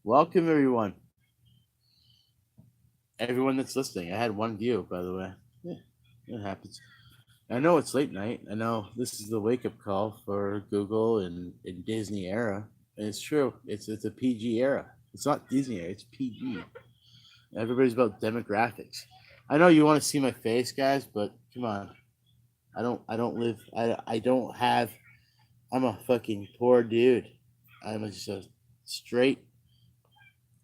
Welcome, everyone. Everyone that's listening. I had one view, by the way. Yeah, it happens. I know it's late night. I know this is the wake up call for Google and Disney era. And it's true. It's a PG era. It's not Disney era, it's PG. Everybody's about demographics. I know you want to see my face, guys, but come on. I don't live I don't have I'm a fucking poor dude. Just a straight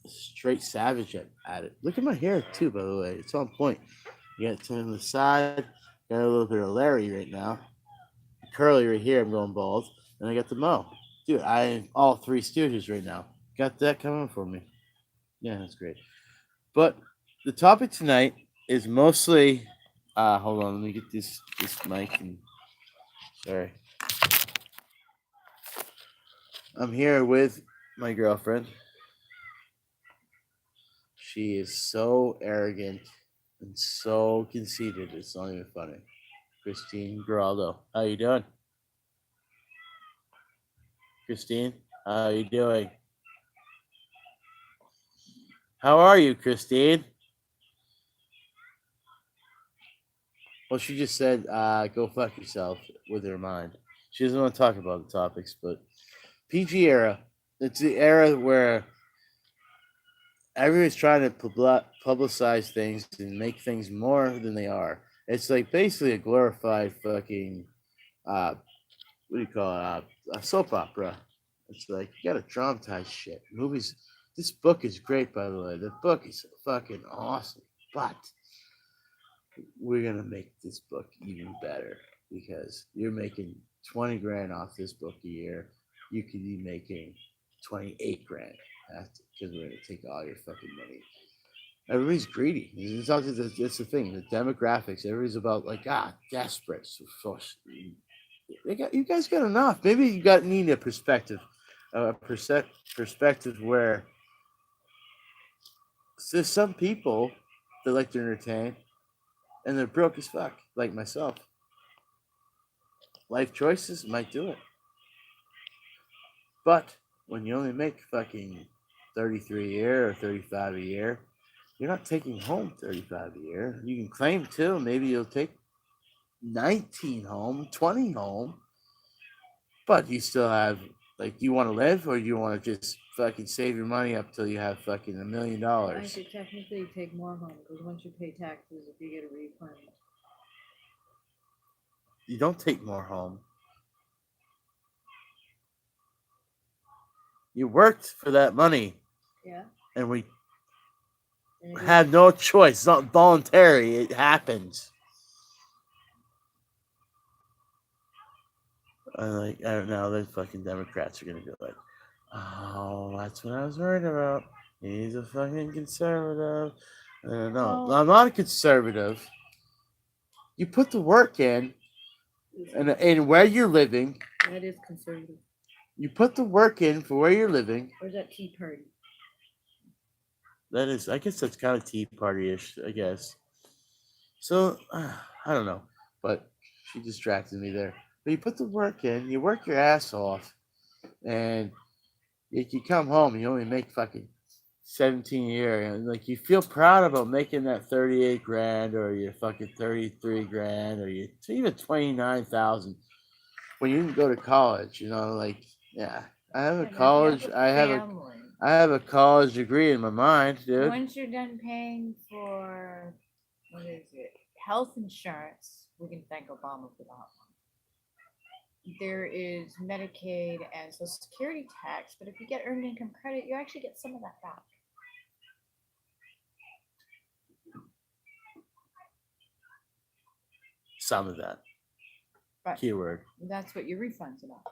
straight savage at it. Look at my hair too, by the way. It's on point. You got some on the side. Got a little bit of Larry right now. Curly right here. I'm going bald. And I got the mo. Dude, I am all three Stooges right now. Got that coming for me. Yeah, that's great. But the topic tonight is mostly. Hold on. Let me get this mic and. Sorry. I'm here with my girlfriend. She is so arrogant and so conceited. It's not even funny. Christine Geraldo. How you doing? Christine, how you doing? How are you, Christine? Well, she just said, go fuck yourself with her mind. She doesn't want to talk about the topics, but PG era. It's the era where everyone's trying to publicize things and make things more than they are. It's like basically a glorified fucking, uh, what do you call it? A soap opera. It's like you gotta dramatize shit. Movies. This book is great, by the way. The book is fucking awesome, but we're gonna make this book even better because you're making 20 grand off this book a year. You could be making 28 grand. That's because we're gonna take all your fucking money. Everybody's greedy. It's not just, that's the thing. The demographics. Everybody's about like desperate. You guys got enough. Maybe you got need a perspective, perspective where there's some people that like to entertain and they're broke as fuck, like myself. Life choices might do it, but when you only make fucking 33 a year or 35 a year, you're not taking home 35 a year. You can claim two. Maybe you'll take 19 home, 20 home, but you still have like, do you want to live or do you want to just fucking save your money up till you have fucking $1 million? I should technically take more home because once you pay taxes, if you get a refund, You don't take more home. You worked for that money, yeah, and we and it had no choice. It's not voluntary. It happens. I don't know. The fucking Democrats are gonna be like, "Oh, that's what I was worried about. He's a fucking conservative." No, well, I'm not a conservative. You put the work in, and where you're living, that is conservative. you put the work in for where you're living. Where's that Tea Party? That is, I guess that's kind of Tea Party ish. I guess. So I don't know, but she distracted me there. But you put the work in, you work your ass off, and you come home, you only make fucking 17 a year, and like you feel proud about making that 38 grand, or your fucking 33 grand, or you even 29,000 when you can go to college. Like yeah, I have a Yeah, but if you have college, a I have a family, I have a college degree in my mind, dude. once you're done paying for what is it, health insurance, we can thank Obama for that one. There is Medicaid and Social Security tax, but if you get earned income credit, you actually get some of that back. Some of that But keyword, that's what your refund's about.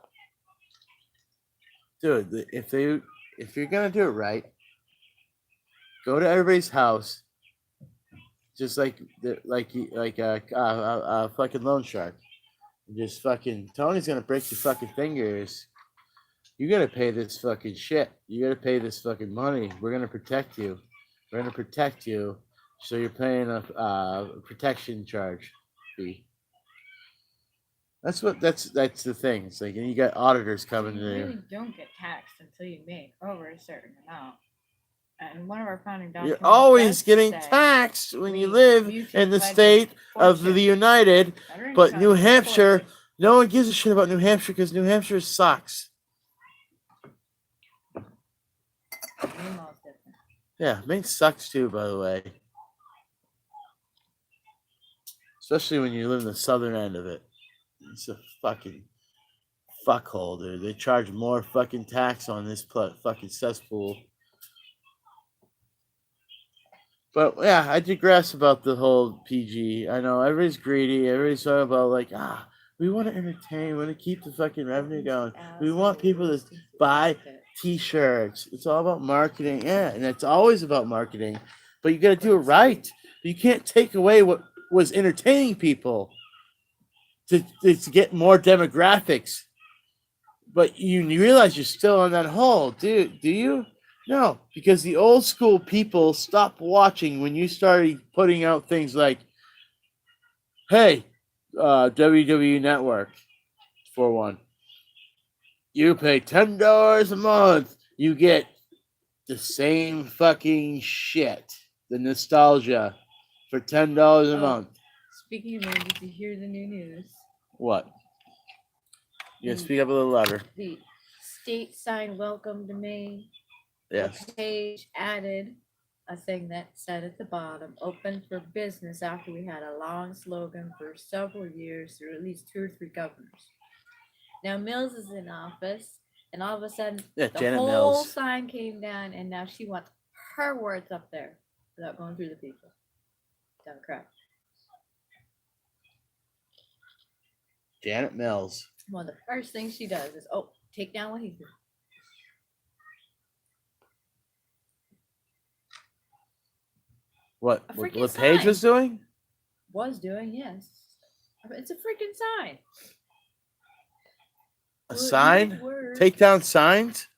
dude. If you're gonna do it right, go to everybody's house, just like a fucking loan shark. Just fucking Tony's gonna break your fucking fingers. You gotta pay this fucking shit. You gotta pay this fucking money. We're gonna protect you. We're gonna protect you. So you're paying a protection charge fee. That's the thing. It's like you got auditors coming You in there. really don't get taxed until you make over a certain amount. And one of our founding You're documents always does getting say taxed when you we live mutually in the pledge state of fortune. the United, Veteran but Trust New is Hampshire, fortune. no one gives a shit about New Hampshire because New Hampshire sucks. Maine law is different. Yeah, Maine sucks too, by the way. Especially when you live in the southern end of it. It's a fucking fuckhole, dude. They charge more fucking tax on this fucking cesspool. But yeah, I digress about the whole PG. I know everybody's greedy. Everybody's talking about like, we want to entertain. We want to keep the fucking revenue going. We want people to buy T-shirts. It's all about marketing. Yeah, and it's always about marketing. But you got to do it right. You can't take away what was entertaining people to get more demographics. But you realize you're still on that hole, dude. Do you? No, because the old school people stopped watching when you started putting out things like, hey, WWE Network, for one, you pay $10 a month, you get the same fucking shit, the nostalgia, for $10 a month. Speaking of Maine, did you hear the new news? What? Yeah, speak up a little louder. The state signed welcome to Maine. Yes. The page added a thing that said at the bottom, open for business, after we had a long slogan for several years through at least 2 or 3 governors. Now Mills is in office, and all of a sudden the Janet whole Mills. sign came down, and now she wants her words up there without going through the people. Democrat. Janet Mills. One of the first things she does is, take down what he's doing. What freaking Paige sign. was doing? Was doing, yes. It's a freaking sign. A sign? Take down signs?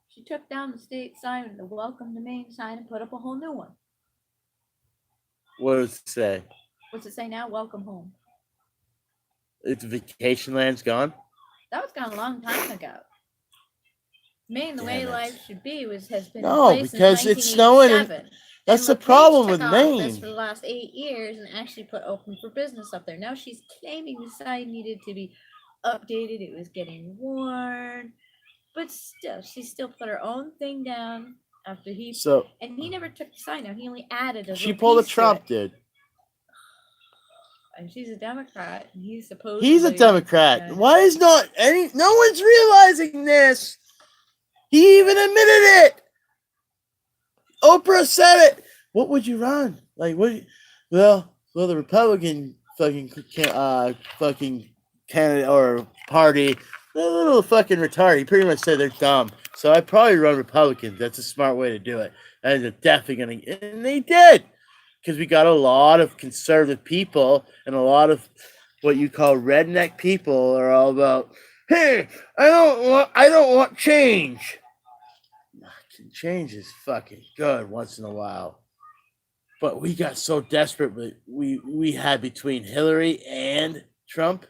She took down the state sign, the welcome to Maine sign, and put up a whole new one. What does it say? What's it say now? Welcome home. It's vacation land's gone? That was gone a long time ago. Maine, the way life should be, has been in No, place because since it's snowing. 1987. That's the LaPage problem with took office Maine. for the last 8 years and actually put open for business up there. Now she's claiming the sign needed to be updated. It was getting worn, but still, she still put her own thing down after he. So and he never took the sign down. He only added a. She pulled a piece to Trump, it. dude. And she's a Democrat, and he's supposed. He's a Democrat. Why is no one's realizing this? He even admitted it. Oprah said it. What would you run? Like what? Well, the Republican fucking candidate or party, they're a little fucking retarded. He pretty much said they're dumb. So I'd probably run Republicans. That's a smart way to do it. And they're definitely gonna, and they did. Because we got a lot of conservative people and a lot of what you call redneck people are all about, hey, I don't want change. Change is fucking good once in a while. But we got so desperate, but we had between Hillary and Trump.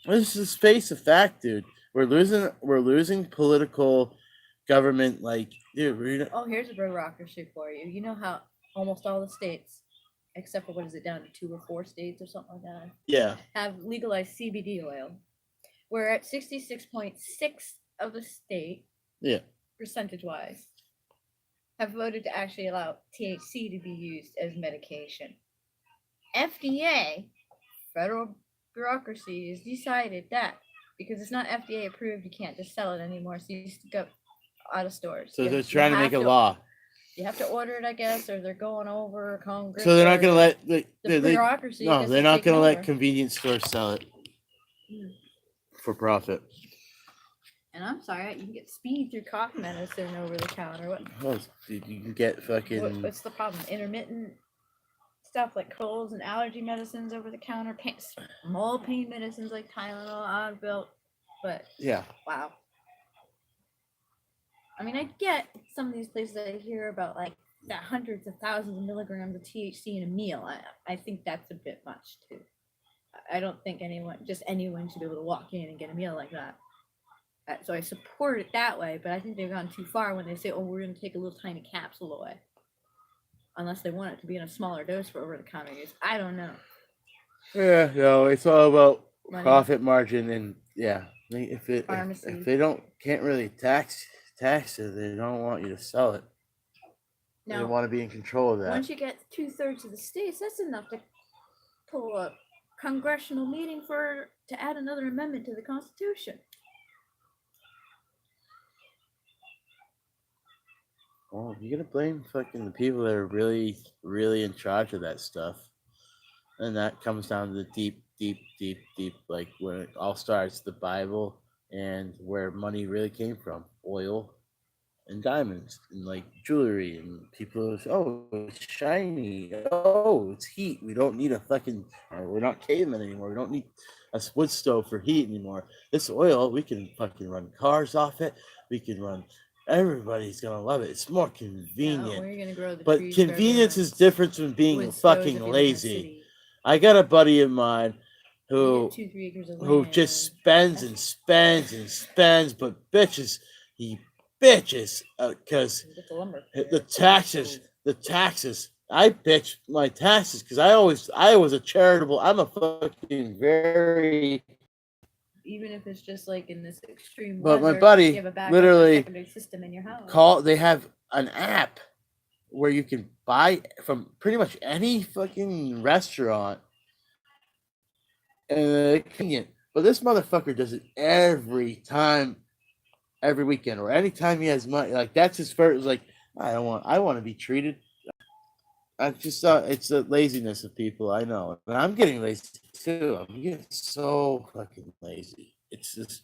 This is face of fact, dude. We're losing political government, like, dude. Here's a bureaucracy for you. You know how almost all the states, except for what is it, down to 2 or 4 states or something like that? Yeah. Have legalized CBD oil. We're at 66.6 of the state. Yeah. Percentage-wise, have voted to actually allow THC to be used as medication. FDA, federal bureaucracy, has decided that because it's not FDA approved, you can't just sell it anymore. So you just go out of stores. So they're trying to make a law. You have to order it, I guess, or they're going over Congress. So they're not going to let the bureaucracy. No, they're not going to let convenience stores sell it for profit. And I'm sorry, you can get speed through cough medicine over the counter. What? Oh, dude, you can get fucking. What's the problem? Intermittent stuff like colds and allergy medicines over the counter, small pain medicines like Tylenol, Advil, but yeah. Wow. I mean, I get some of these places I hear about like that hundreds of thousands of milligrams of THC in a meal. I think that's a bit much too. I don't think anyone should be able to walk in and get a meal like that. So I support it that way, but I think they've gone too far when they say, "Oh, we're going to take a little tiny capsule away," unless they want it to be in a smaller dose for over-the-counter use. I don't know. Yeah, no, it's all about Money. profit margin, and yeah, if Pharmacy. they can't really tax it, they don't want you to sell it. They Now, want to be in control of that. once you get 2/3 of the states, that's enough to pull a congressional meeting to add another amendment to the Constitution. Well, you're gonna blame fucking the people that are really, really in charge of that stuff, and that comes down to the deep, like where it all starts, the Bible, and where money really came from, oil and diamonds and like jewelry, and people say, oh, it's shiny, oh, it's heat, we don't need a fucking, or we're not cavemen anymore, we don't need a wood stove for heat anymore. This oil, we can fucking run cars off it, we can run, everybody's gonna love it, it's more convenient. Where are you gonna grow the But trees convenience is different from being wood stoves if fucking you live in a lazy. city? I got a buddy of mine You who get 2-3 acres of who land. just spends and spends and spends, but he bitches because You get the lumber. the taxes. I bitch my taxes because I was a charitable. I'm a fucking very. Even if it's just like in this extreme But my weather, buddy you have a backup literally secondary system in your house. They have an app where you can buy from pretty much any fucking restaurant, and it's convenient. But this motherfucker does it every time, every weekend, or anytime he has money. Like that's his first. Like I want to be treated. I just thought it's the laziness of people. I know, and I'm getting lazy too. I'm getting so fucking lazy. It's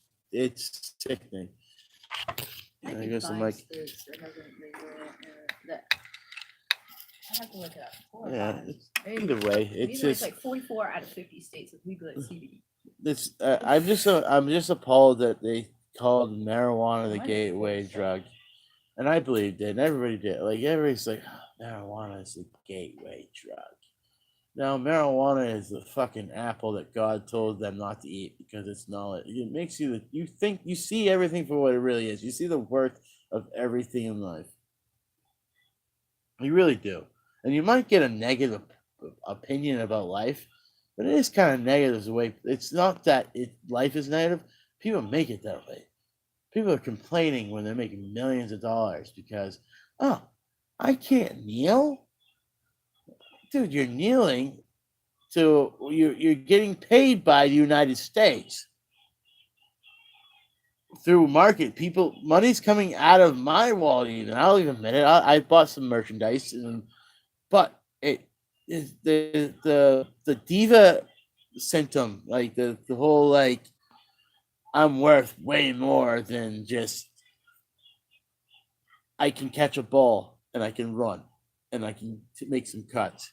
sickening. I guess I'm like, I have to look it up. yeah. Either way, it's just like 44 out of 50 states with legal CBD. this. I'm just appalled that they called marijuana the gateway drug, and I believed it. And everybody did. Like everybody's like, oh, marijuana is the gateway drug. Now, marijuana is the fucking apple that God told them not to eat because it's knowledge. It makes you you see everything for what it really is. You see the worth of everything in life. You really do. And you might get a negative opinion about life, but it is kind of negative the way. It's not that life is negative. People make it that way. People are complaining when they're making millions of dollars because, oh, I can't kneel. Dude, you're kneeling to you're getting paid by the United States through market. People, money's coming out of my wallet. Even I'll even admit it. I bought some merchandise, but it is the diva symptom, like the whole like I'm worth way more than just I can catch a ball and I can run and I can make some cuts.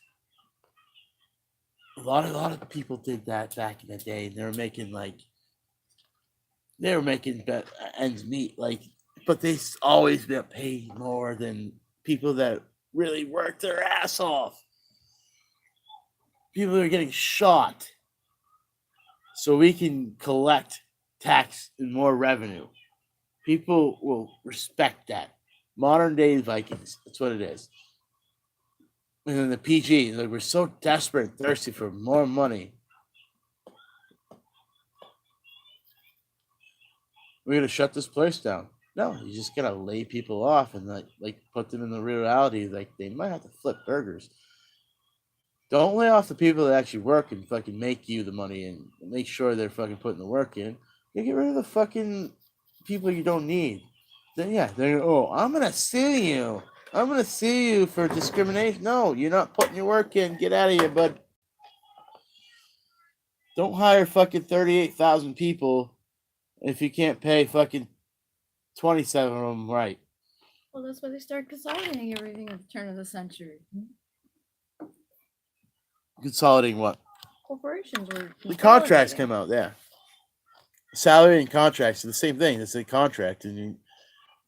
A lot of people did that back in the day, and they were making ends meet, like, but they always got paid more than people that really worked their ass off. People are getting shot so we can collect tax and more revenue. People will respect that. Modern day Vikings, that's what it is. And then the PG, like we're so desperate and thirsty for more money. We're gonna shut this place down. No, you just gotta lay people off and like put them in the reality. Like they might have to flip burgers. Don't lay off the people that actually work and fucking make you the money and make sure they're fucking putting the work in. You get rid of the fucking people you don't need. Then yeah, they're I'm gonna sue you. I'm gonna sue you for discrimination. No, you're not putting your work in. Get out of here, bud. Don't hire fucking 38,000 people if you can't pay fucking 27 of them right. Well, that's why they started consolidating everything at the turn of the century. Consolidating what? Corporations were. The contracts came out, yeah. Salary and contracts are the same thing. It's a contract, and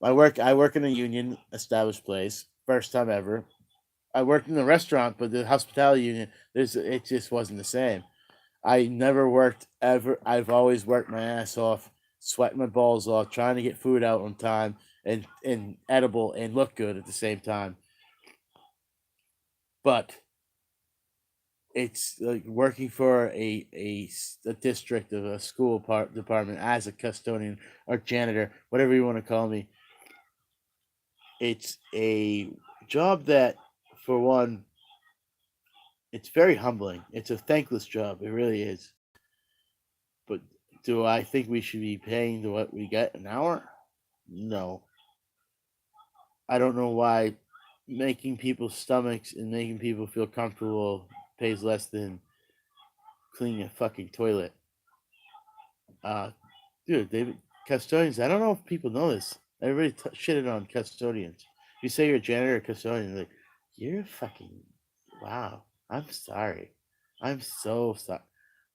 I work in a union established place, first time ever. I worked in the restaurant, but the hospitality union, it just wasn't the same. I never worked ever. I've always worked my ass off sweating my balls off, trying to get food out on time and edible and look good at the same time. But it's like working for a district of a school department as a custodian or janitor, whatever you want to call me. It's a job that, for one, it's very humbling. It's a thankless job. It really is. But do I think we should be paying to what we get an hour? No. I don't know why making people's stomachs and making people feel comfortable pays less than cleaning a fucking toilet. Dude, David, custodians. I don't know if people know this. Everybody shitted on custodians. You say you're a janitor or custodian, like you're fucking wow. I'm sorry. I'm so sorry.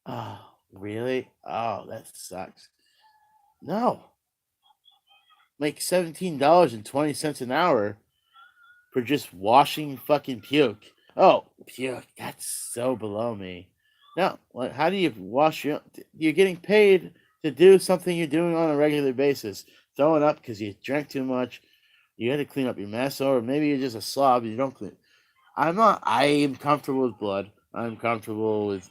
Oh, really? Oh, that sucks. No. Make $17.20 an hour for just washing fucking puke. Oh, puke. That's so below me. No, how do you wash your? You're getting paid to do something you're doing on a regular basis. Throwing up because you drank too much. You had to clean up your mess, or maybe you're just a slob and you don't clean. I'm not. I am comfortable with blood. I'm comfortable with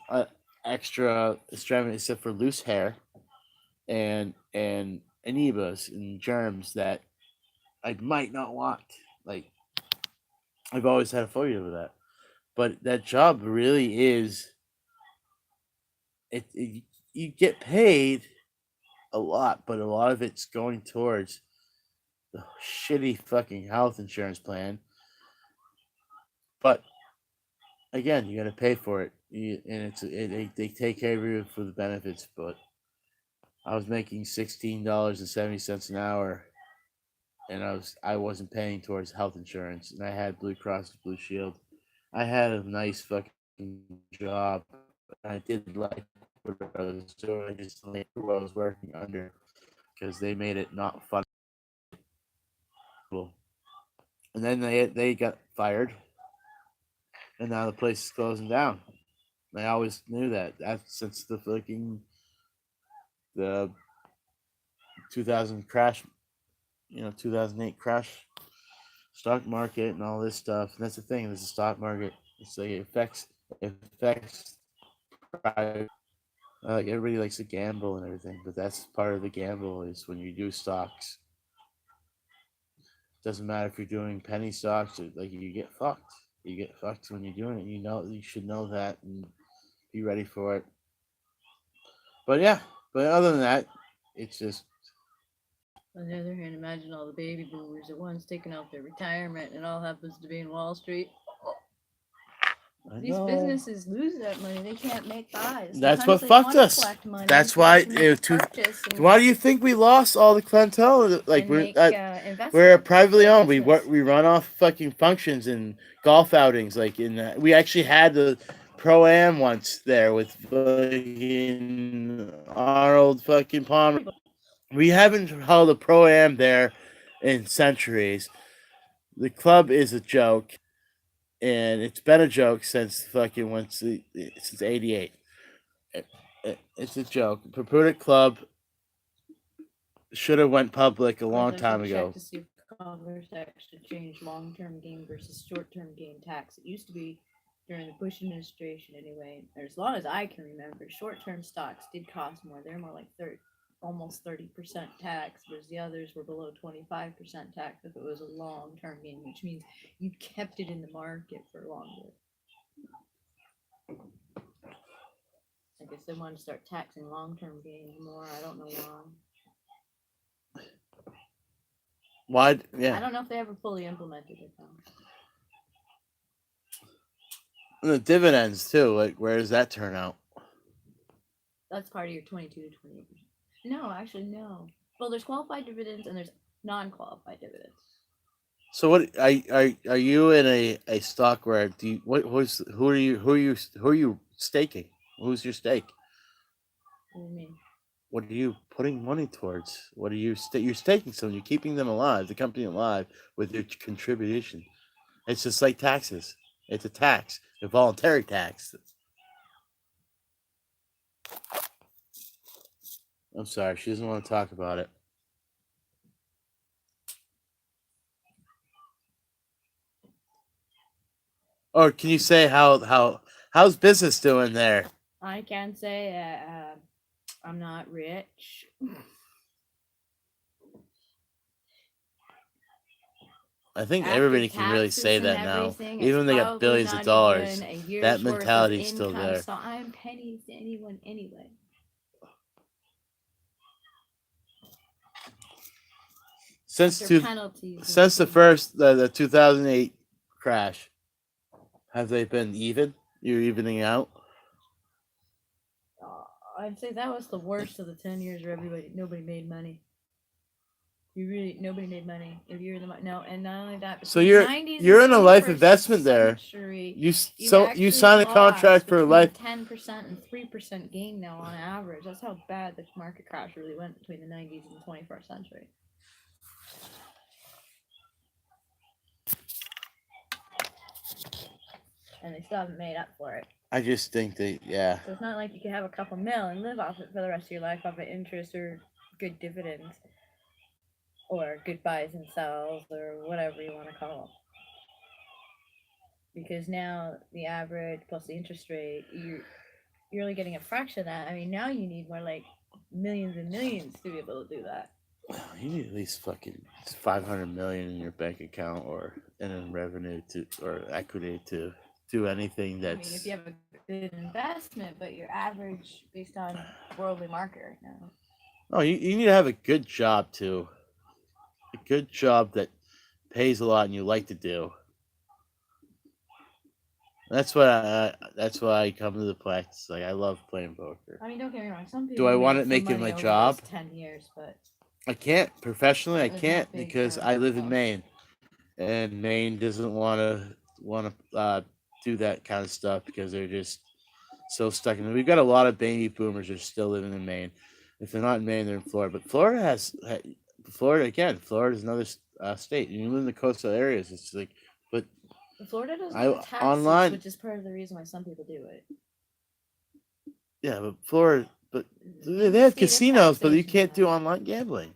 extra extremity, except for loose hair and amoebas and germs that I might not want. Like I've always had a phobia with that. But that job really is. You get paid a lot, but a lot of it's going towards the shitty fucking health insurance plan. But again, you got to pay for it, and they take care of you for the benefits. But I was making $16.70 an hour, and I wasn't paying towards health insurance, and I had Blue Cross Blue Shield. I had a nice fucking job. I did like what I was doing. I just liked who I was working under because they made it not fun. And then they got fired, and now the place is closing down. I always knew that. That's since the 2000 crash, 2008 crash, stock market and all this stuff. And that's the thing. There's a stock market. It's like it affects private. Like everybody likes to gamble and everything, but that's part of the gamble is when you do stocks. Doesn't matter if you're doing penny stocks or like you get fucked. You get fucked when you're doing it. You should know that and be ready for it. But yeah, but other than that, it's just. On the other hand, imagine all the baby boomers at once taking out their retirement and it all happens to be in Wall Street. These businesses lose that money. They can't make buys. That's what fucked us. That's why. Why do you think we lost all the clientele? Like we're privately owned. We run off fucking functions and golf outings. Like we actually had the Pro-Am once there with fucking Arnold fucking Palmer. We haven't held a Pro-Am there in centuries. The club is a joke. And it's been a joke since fucking since '88. It's a joke. Paputic Club should have went public a long time ago. To see if Congress actually changed long-term gain versus short-term gain tax. It used to be during the Bush administration, anyway. Or as long as I can remember, short-term stocks did cost more. They're more like almost 30% tax, whereas the others were below 25% tax if it was a long-term gain, which means you kept it in the market for longer. I guess they want to start taxing long-term gains more. I don't know why. Why? Yeah. I don't know if they ever fully implemented it though. And the dividends too. Like, where does that turn out? That's part of your 22 to 28%. No, actually, no. Well, there's qualified dividends and there's non-qualified dividends. So what are you in a stock where who are you staking? Who's your stake? What do you mean? What are you putting money towards? What are you're staking someone? You're keeping them alive, the company alive with your contribution. It's just like taxes. It's a tax, a voluntary tax. I'm sorry, she doesn't want to talk about it. Or can you say how's business doing there? I can say I'm not rich. I think After everybody can really taxes say and that now. everything, Even it's when they got probably billions of not dollars, even a year's that worth of mentality's still income, there. So I'm pennies to anyone anyway. Since After two, penalties. and since the fees. first the 2008 crash, have they been even? You're evening out. I'd say that was the worst of the 10 years where nobody made money. Nobody made money if you're no, and not only that. So between the 90s and you're in a life 21st investment there. century, You actually sign a contract for life. 10% and 3% gain now on average. That's how bad the market crash really went between the 90s and the 21st century. And they still haven't made up for it. I just think yeah. So it's not like you can have a couple mil and live off it for the rest of your life off of interest or good dividends or good buys and sells or whatever you want to call them. Because now the average plus the interest rate, you're only getting a fraction of that. I mean, now you need more like millions and millions to be able to do that. You need at least fucking 500 million in your bank account or in revenue or equity to do anything that's. I mean, if you have a good investment, but your average based on worldly market right now. Oh, you need to have a good job too. A good job that pays a lot and you like to do. That's why I come to the practice. Like I love playing poker. I mean, don't get me wrong. Some people Do I want it make making money my over job? those 10 years, but I can't professionally. I There's can't not big because for I live in most. Maine, and Maine doesn't want to do that kind of stuff because they're just so stuck in. We've got a lot of baby boomers that are still living in Maine. If they're not in Maine, they're in Florida. But Florida again. Florida is another state. You live in the coastal areas. It's like, but Florida doesn't I- have taxes, online- which is part of the reason why some people do it. yeah, but Florida. But The they have state of casinos, but you taxation, can't do yeah. online gambling.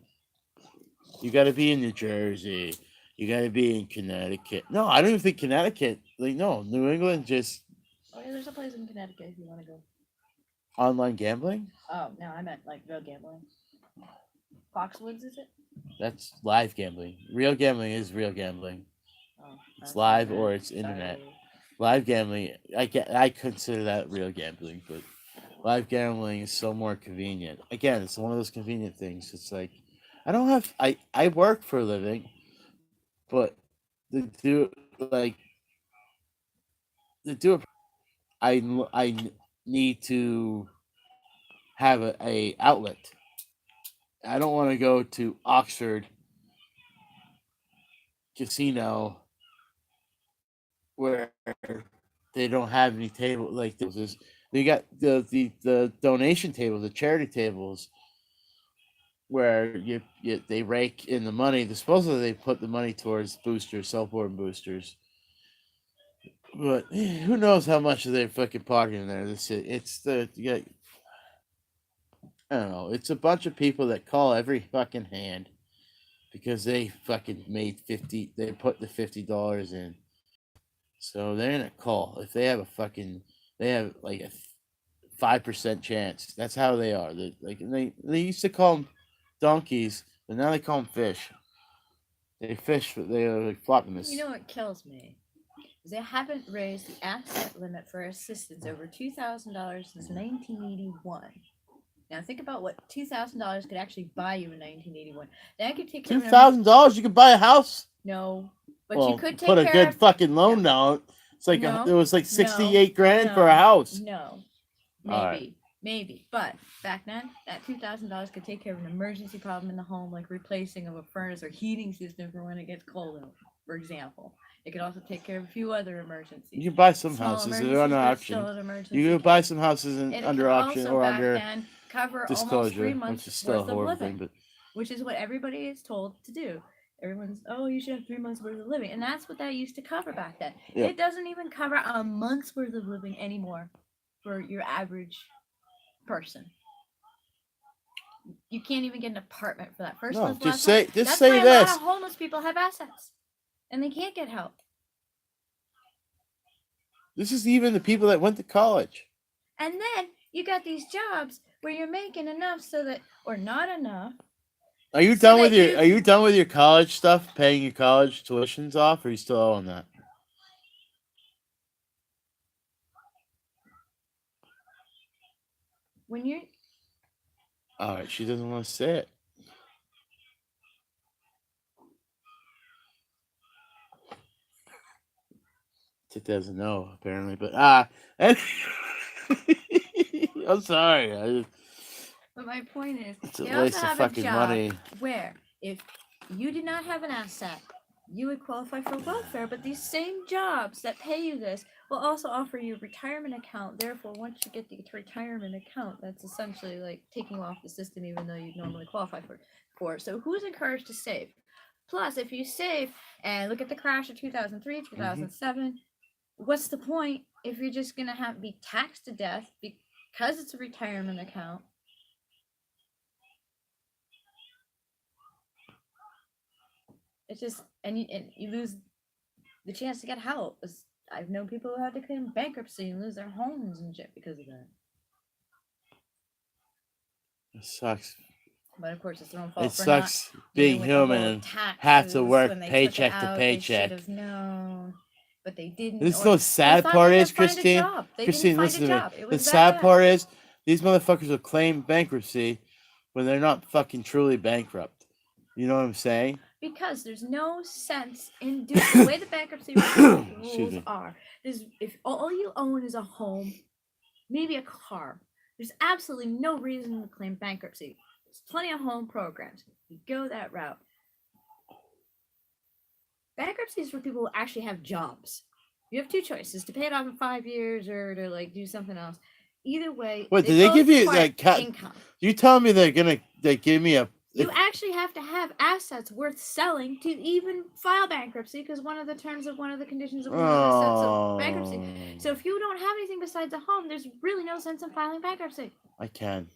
You got to be in New Jersey. You got to be in Connecticut. No, I don't even think Connecticut. Like, no, New England just Oh, yeah, there's a place in Connecticut if you want to go. online gambling. Oh, no, I meant like real gambling. Foxwoods, is it? That's live gambling. Real gambling is real gambling. Oh, It's that's live not or bad. it's internet. Sorry. Live gambling, I consider that real gambling, but live gambling is so more convenient. Again, it's one of those convenient things. It's like I work for a living, but to do like to do it, I need to have a outlet. I don't want to go to Oxford Casino where they don't have any table like this. They got the donation tables, the charity tables, where they rake in the money. Supposedly they put the money towards boosters, self-board boosters. But who knows how much of their fucking pocket in there? I don't know. It's a bunch of people that call every fucking hand because they fucking made 50. They put the $50 in, so they're in a call. If they have they have like a 5% chance. That's how they are. They used to call them donkeys, but now they call them fish. They fish. They're like flopping this. You know what kills me? Is they haven't raised the asset limit for assistance over $2,000 since 1981. Now think about what $2,000 could actually buy you in 1981. That could take care of $2,000, you could buy a house. No, but Well, you could take put a care good of fucking loan No. down. It's like No. it was like No. 68 grand for a No. house. No, All right. maybe. But back then, that $2,000 could take care of an emergency problem in the home, like replacing of a furnace or heating system for when it gets cold out, for example. It could also take care of a few other emergencies. You can buy some Small houses. They're emergencies, under but auction. still an emergency. You can buy some houses It under could auction also or back under then cover almost disclosure, 3 which months is still a worth of horrible living, thing. But which is what everybody is told to do. Everyone's, oh, you should have 3 months worth of living, and that's what that used to cover back then. Yeah. It doesn't even cover a month's worth of living anymore for your average person. You can't even get an apartment for that. First No, month, just last month. say That's why a lot this. of homeless people have assets, and they can't get help. This is even the people that went to college. And then you got these jobs where you're making enough so that, or not enough. Are you So done with that your you- Are you done with your college stuff? Paying your college tuitions off, or are you still owing that? When you're All right, she doesn't want to say it. It doesn't know apparently, but I'm sorry. But my point is, It's a you waste also of have fucking a job money. where if you did not have an asset, you would qualify for welfare. But these same jobs that pay you this will also offer you a retirement account. Therefore, once you get the retirement account, that's essentially like taking you off the system, even though you'd normally qualify for it. So who's encouraged to save? Plus, if you save and look at the crash of 2003, 2007, what's the point if you're just gonna have be taxed to death because it's a retirement account? It's just and you lose the chance to get help. I've known people who had to claim bankruptcy and lose their homes and shit because of that. It sucks. But of course, it's their own fault It for sucks not being dealing with the human whole and have to taxes work when they took paycheck it to out. paycheck. They should have known, but they didn't. This is or the sad they part finally is, didn't find a Christine. job. They Christine, didn't find listen a to me. job. It The was that sad bad. part is these motherfuckers will claim bankruptcy when they're not fucking truly bankrupt. You know what I'm saying? Because there's no sense in doing the way the bankruptcy Excuse rules me. are. There's if all you own is a home, maybe a car, there's absolutely no reason to claim bankruptcy. There's plenty of home programs. You go that route. Bankruptcy is for people who actually have jobs. You have two choices: to pay it off in 5 years or to like do something else. Either way, What, did they both give you, require like, income? You telling me they give me a You actually have to have assets worth selling to even file bankruptcy, because one of the terms of one of the conditions of one of the sets of bankruptcy. So if you don't have anything besides a home, there's really no sense in filing bankruptcy. I can.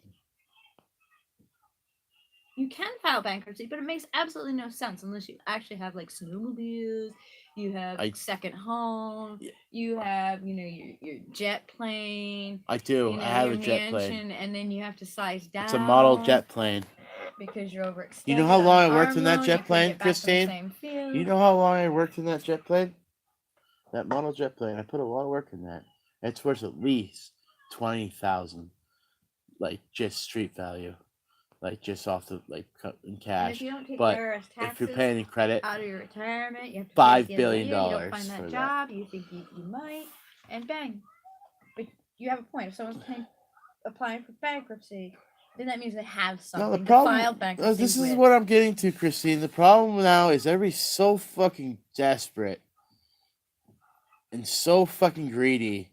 You can file bankruptcy, but it makes absolutely no sense unless you actually have like snowmobiles, you have second home, you have, your jet plane. I do. I have your a jet plane. mansion, and then you have to size down. It's a model jet plane. Because you're overextended. You know how long I on worked in that arm jet loan, you couldn't plane, get back to the Christine? same field. You know how long I worked in that jet plane? That model jet plane. I put a lot of work in that. It's worth at least 20,000, like just street value, like just off the in And cash. if you don't take But IRS if you're taxes paying in credit, out of your retirement, you have to $5 pay at the end of the billion year, you don't find for that that. job, you think you might, and bang. But you have a point. If someone's applying for bankruptcy, then that means they have something no, the to problem. file bankruptcy This is with. what I'm getting to, Christine. The problem now is everybody's so fucking desperate and so fucking greedy,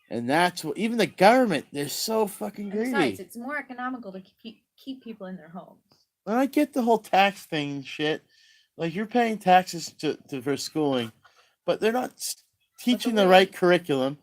and that's what even the government. They're so fucking And greedy. besides, it's more economical to keep people in their homes. And I get the whole tax thing and shit. Like you're paying taxes for schooling, but they're not teaching the right curriculum.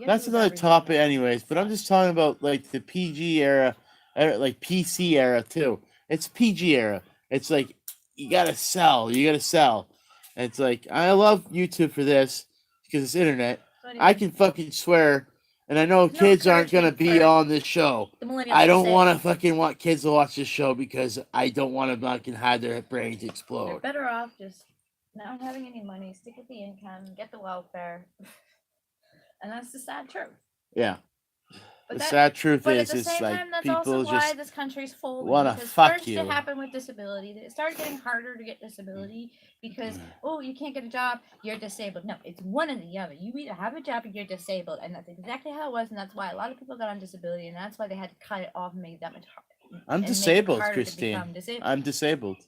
That's another topic, anyways. But I'm just talking about like the PG era, like PC era too. It's PG era. It's like you gotta sell. You gotta sell. And it's like I love YouTube for this because it's internet. I can fucking swear. And I know kids aren't gonna be on this show. I don't want kids to watch this show because I don't want to fucking have their brains They're explode. better off just not having any money, stick with the income, get the welfare, and that's the sad truth. Yeah. But The sad truth But is, at the it's same like time, that's people also why just this country's folding. wanna Because fuck first you. it happened with disability. It started getting harder to get disability because, you can't get a job, you're disabled. No, it's one or the other. You either have a job or you're disabled. And that's exactly how it was. And that's why a lot of people got on disability. And that's why they had to cut it off and make it that much harder. I'm disabled, Christine. I'm disabled.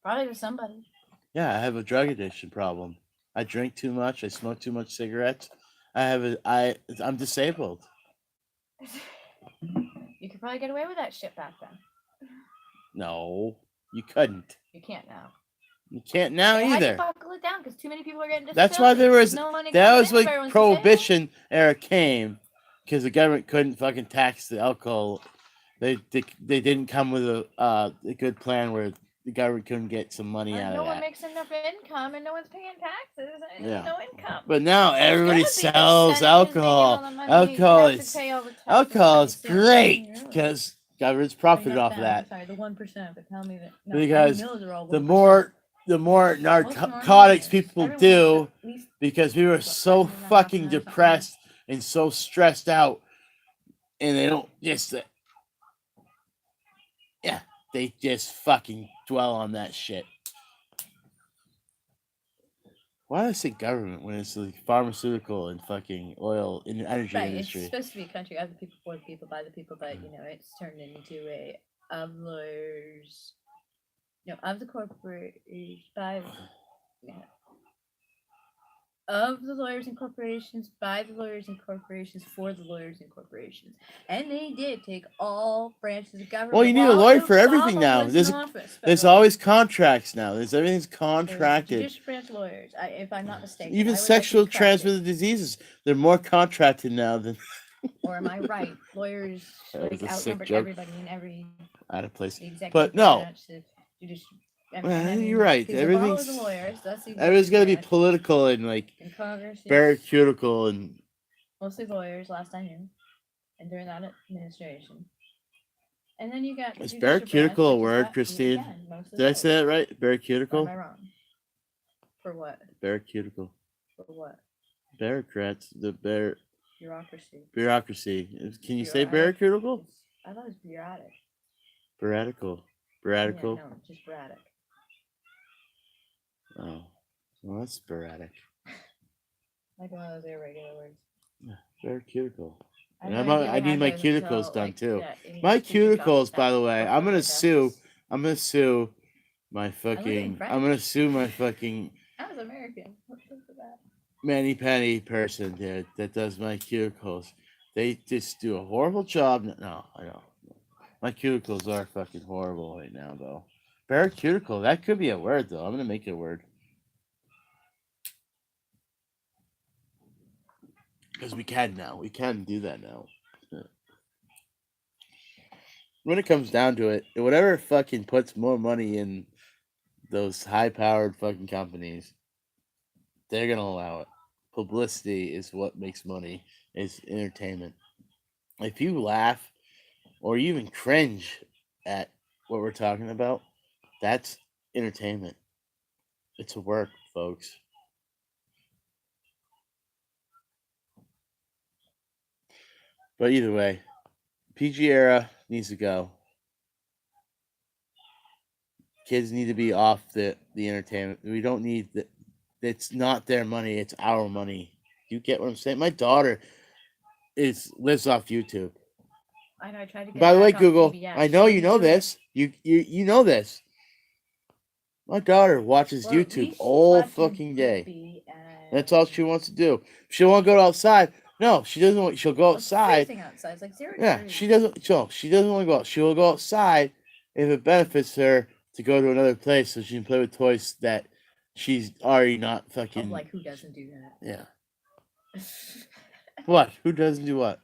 Probably to somebody. Yeah, I have a drug addiction problem. I drink too much. I smoke too much cigarettes. I'm disabled. You could probably get away with that shit back then. No, you couldn't. You can't now. You can't now They had to either. buckle it down because too many people are getting disability. That's why there was no money that coming was in if like everyone's prohibition era came because the government couldn't fucking tax the alcohol They didn't come with a good plan where the government couldn't get some money out no of one that. makes enough income, and no one's paying taxes, and Yeah. no income. But now There's everybody gotta be an sells incentive who's making all alcohol. the money. You Alcohol have to is pay all the taxes alcohol is for sales. great Really? because government's Oh, profited not off of them, that. Sorry, the 1%. But tell me that no, Because mills are all the 1%. more Most normal narcotics millionaires, people everyone do, makes at least because people are what, so 500 and a half fucking or something. depressed and so stressed out, and they don't just they just fucking dwell on that shit. Why do I say government when it's like pharmaceutical and fucking oil and energy Right, it's industry? supposed to be a country of the people, for the people, by the people, but it's turned into a of lawyers, of the corporate by of the lawyers and corporations, by the lawyers and corporations, for the lawyers and corporations, and they did take all branches of government. Well, you need a while lawyer for everything Obama now. was in There's office, there's federal. always contracts now. Everything's There's the contracted. judicial branch lawyers, if I'm not mistaken. Even I would like to sexual be corrected. transmitted diseases, they're more contracted now than Or am I right? Lawyers That was like a sick outnumbered joke. everybody in every out of place. the executive But no, branch, the judicial. you're right. Because Obama was Everything's a lawyer, so that's the everything's executive gonna be branch. political and like In Congress, yes, barricutical and mostly lawyers. Last I knew, and during that administration. And then you got the is judicial branch, barricutical a which is word, what, Christine? again, mostly Did I say that right? lawyers. Or am Barricutical? I wrong? For what? Barricutical. For what? Bureaucrats. The Bureaucracy. bureaucracy. Can you say Bureaucratic. barricutical? I thought it was bureaucratic. Beratical. Yeah, Beratical. no, just sporadic. Oh. Well, that's sporadic. Like one of those irregular words. Barricutical. I And had no idea I we need had my those cuticles until, done too. any My teacher got cuticles, that by the way, book I'm on gonna their sue. desks. I'm gonna sue my learning fucking. French. I'm gonna sue my fucking I was American. What's up with that? Manny Penny person there that does my cuticles. They just do a horrible job. No, I don't. My cuticles are fucking horrible right now, though. Barricutical, that could be a word, though. I'm gonna make it a word. Because we can now. We can do that now. When it comes down to it, whatever fucking puts more money in those high-powered fucking companies, they're gonna allow it. Publicity is what makes money. Is entertainment. If you laugh or you even cringe at what we're talking about, that's entertainment. It's a work, folks. But either way, PG era needs to go. Kids need to be off the entertainment. We don't need the. It's not their money. It's our money. You get what I'm saying? My daughter lives off YouTube. I know. I tried to get. By the way, back on Google, PBS. I know She you know wouldn't do it. this. You know this. My daughter watches Well, at YouTube least she's all watching fucking day. Blippi That's all she wants to do. She won't go outside. No, she doesn't want. She'll go Well, it's outside. freezing outside. It's like 0 Yeah, degrees. she doesn't. So she doesn't want to go out. She will go outside if it benefits her to go to another place so she can play with toys that she's already not Of, fucking. like, who doesn't do that? Yeah. What? Who doesn't do what?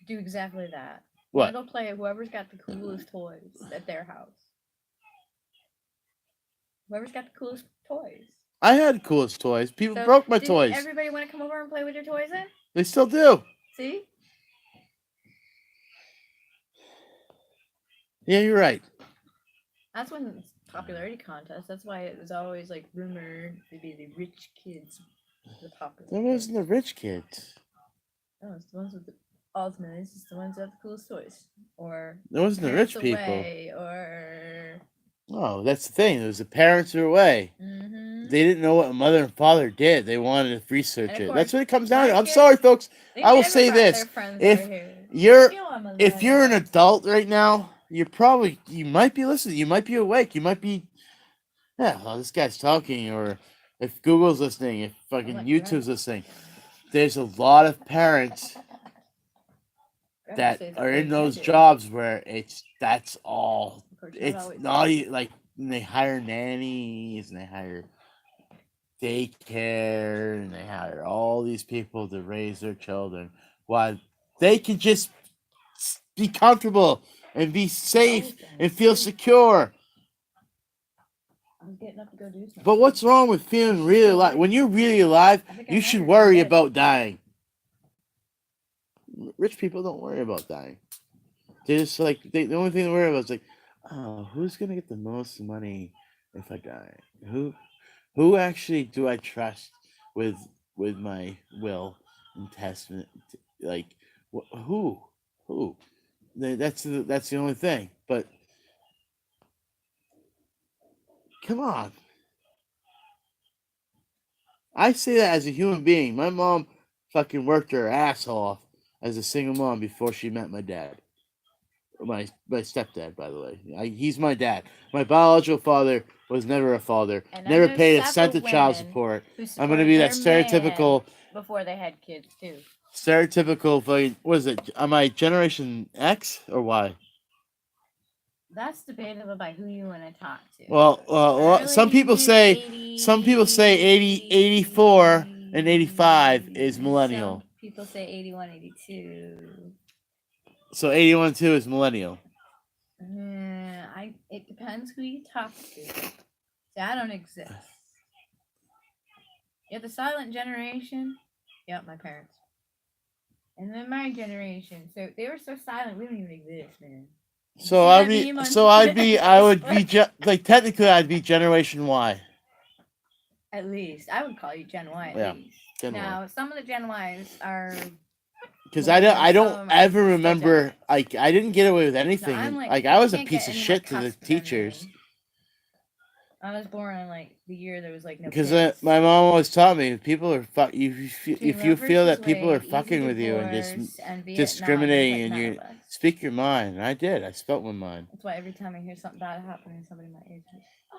Do exactly that. What? They'll play whoever's got the coolest toys at their house. Whoever's got the coolest toys. I had coolest toys. People So, broke my did toys. Everybody want to come over and play with your toys then? They still do. See? Yeah, you're right. That's when it's popularity contest. That's why it was always like rumored to be the rich kids, the popular. That wasn't the rich kids. No, it's the ones with the ultimately it's just the ones that have the coolest toys. Or That wasn't the Parents rich people. Away, or Oh, that's the thing. It was the parents who were away. mm-hmm. They didn't know what mother and father did. They wanted to research And of it. course, That's what it comes down to. my I'm kids- sorry, folks. They I will never say brought this. their friends If over here. you're- You know I'm a If you're an millennial. adult right now, you might be listening. You might be awake. You might be, yeah, well, this guy's talking. Or if Google's listening, if fucking like, YouTube's right. listening, there's a lot of parents Grandma that says are they in those did it. jobs where that's all. Of course, not It's always. not like and they hire nannies and they hire daycare and they hire all these people to raise their children while they can just be comfortable and be safe and feel secure. I'm getting up to go do something. But what's wrong with feeling really alive? When you're really alive, I think I you might should have worry forget. about dying. Rich people don't worry about dying. They just like the only thing they worry about is like, oh, who's gonna get the most money if I die? Who actually do I trust with my will and testament? Like, who? That's the only thing. But come on, I say that as a human being. My mom fucking worked her ass off as a single mom before she met my dad. My stepdad, by the way. He's my dad. My biological father was never a father. And I Never know paid a several cent of child women support. who I'm gonna be that supported their stereotypical, man before they had kids too. fucking. What is it? Am I Generation X or Y? That's debatable by who you want to talk to. Well, some people say 80, 84, and 85 is millennial. Some people say 81, 82. So 81 too is millennial. It depends who you talk to. See, I don't exist. You're the silent generation. Yep, my parents. And then my generation. So they were so silent, we don't even exist, man. So See I that meme on I would be like technically I'd be Generation Y. At least. I would call you Gen Y at Yeah, least. Gen Y. Now, some of the Gen Ys are. Because Well, I some don't of them ever are still remember Gen like I didn't get away with anything. I'm Like, like, I was a can't piece get of any more shit to the cusp than teachers. me. I was born in like the year there was like no Because kids. my mom always taught me people are if Between you Roe feel that versus people are Wade, fucking easy with you and just divorce, and Vietnam, discriminating there's, and like, you none of us. speak your mind. And I did. I spoke my mind. That's why every time I hear something bad happening to somebody my age, I'm like, oh,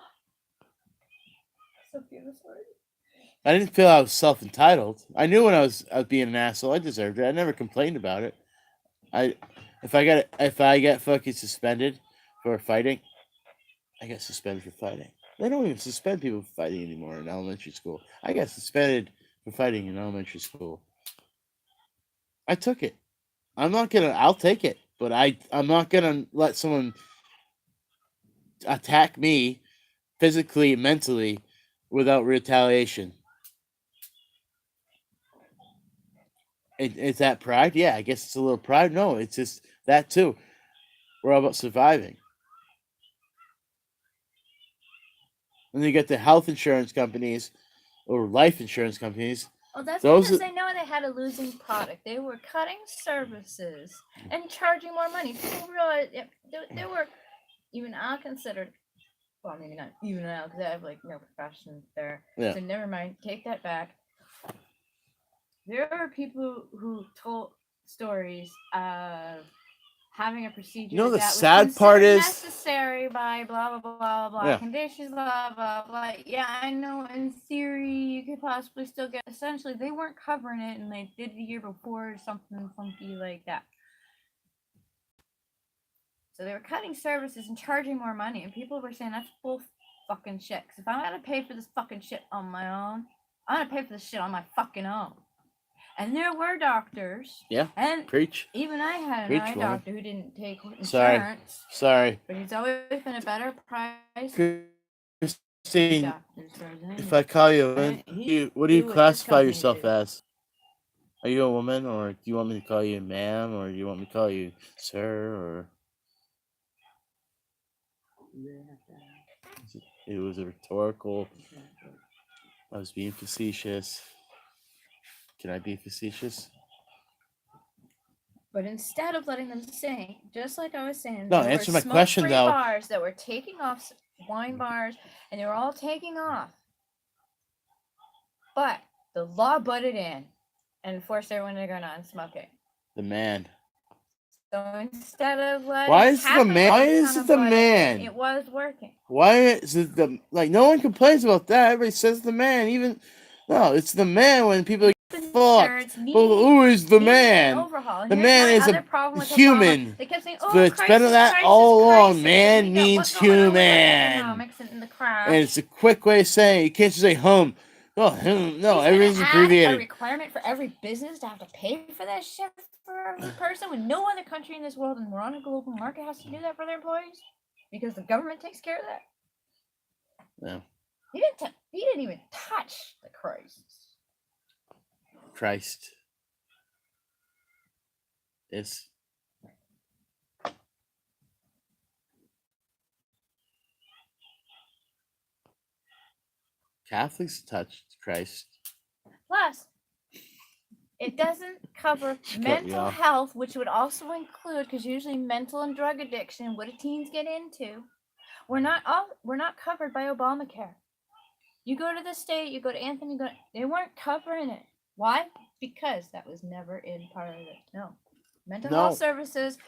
so beautiful. I didn't feel I was self entitled. I knew when I was being an asshole, I deserved it. I never complained about it. If I get fucking suspended for fighting, I get suspended for fighting. They don't even suspend people for fighting anymore in elementary school. I got suspended for fighting in elementary school. I took it. I'll take it, but I'm not gonna let someone attack me physically and mentally without retaliation. Is that pride? Yeah, I guess it's a little pride. No, it's just that too. We're all about surviving. And you get the health insurance companies or life insurance companies. Well, that's Those because are- they know they had a losing product. They were cutting services and charging more money. People realized they were, even I considered, well, maybe not even now because I have like no profession there. Yeah. So never mind. Take that back. There are people who told stories of having a procedure. You know the that was sad part considered is- necessary by blah blah blah blah blah Yeah. conditions blah blah blah. Yeah, I know in theory you could possibly still get. Essentially, they weren't covering it, and they did the year before or something funky like that. So they were cutting services and charging more money, and people were saying that's bull fucking shit. 'Cause if I'm gonna pay for this fucking shit on my own, I'm gonna pay for this shit on my fucking own. And there were doctors. Yeah. And Preach. even I had an Preach, eye woman. doctor who didn't take insurance. Sorry. But he's always been a better price. Christine, doctor, as far as I if know. I call you a woman, And he what do you knew what this classify company yourself did. as? Are you a woman, or do you want me to call you ma'am, or do you want me to call you sir, or it was a rhetorical? I was being facetious. Can I be facetious? But instead of letting them sing, just like I was saying, No, there answer were my question, smoke-free though. bars that were taking off, wine bars, and they were all taking off. But the law butted in and forced everyone to go non-smoking. The man. So instead of letting Why is the man? Why is it the man? It was working. Why is it the like? No one complains about that. Everybody says the man. Even no, it's the man when people are fucked. Well, who is the man? The man is a human. They kept saying, But "Oh, it's been crisis, that crisis, all along. crisis." Man We got means what's going on with the human. economics and the crash. And it's a quick way of saying it. You can't just say hum. No, hum. No, He's gonna everything's add a abbreviated. requirement for every business to have to pay for that shit. for every person when no other country in this world and we're on a global market has to do that for their employees because the government takes care of that? Yeah. He didn't even touch the crisis. Christ. It's Catholics touched Christ. Plus, it doesn't cover cut me mental off. health, which would also include, because usually mental and drug addiction, what do teens get into? We're not covered by Obamacare. You go to the state, you go to Anthem, they weren't covering it. Why? Because that was never in part of it. No. Mental health services,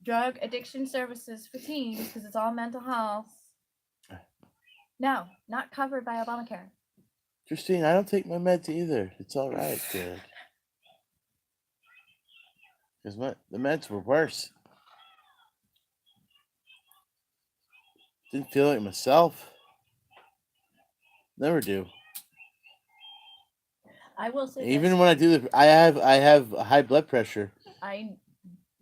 drug addiction services for teens, because it's all mental health. No, not covered by Obamacare. Christine, I don't take my meds either. It's all right, dude. Because the meds were worse. Didn't feel like myself. Never do. I will say Even this. when I do I have high blood pressure. I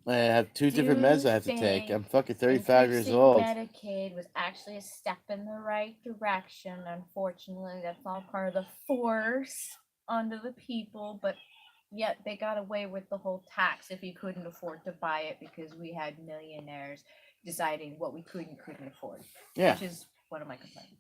have two different do meds I have to take. think I'm fucking 35 years increasing old. Medicaid was actually a step in the right direction. Unfortunately, that's all part of the force onto the people, but yet they got away with the whole tax if you couldn't afford to buy it because we had millionaires deciding what we could and couldn't afford. Yeah. Which is one of my complaints.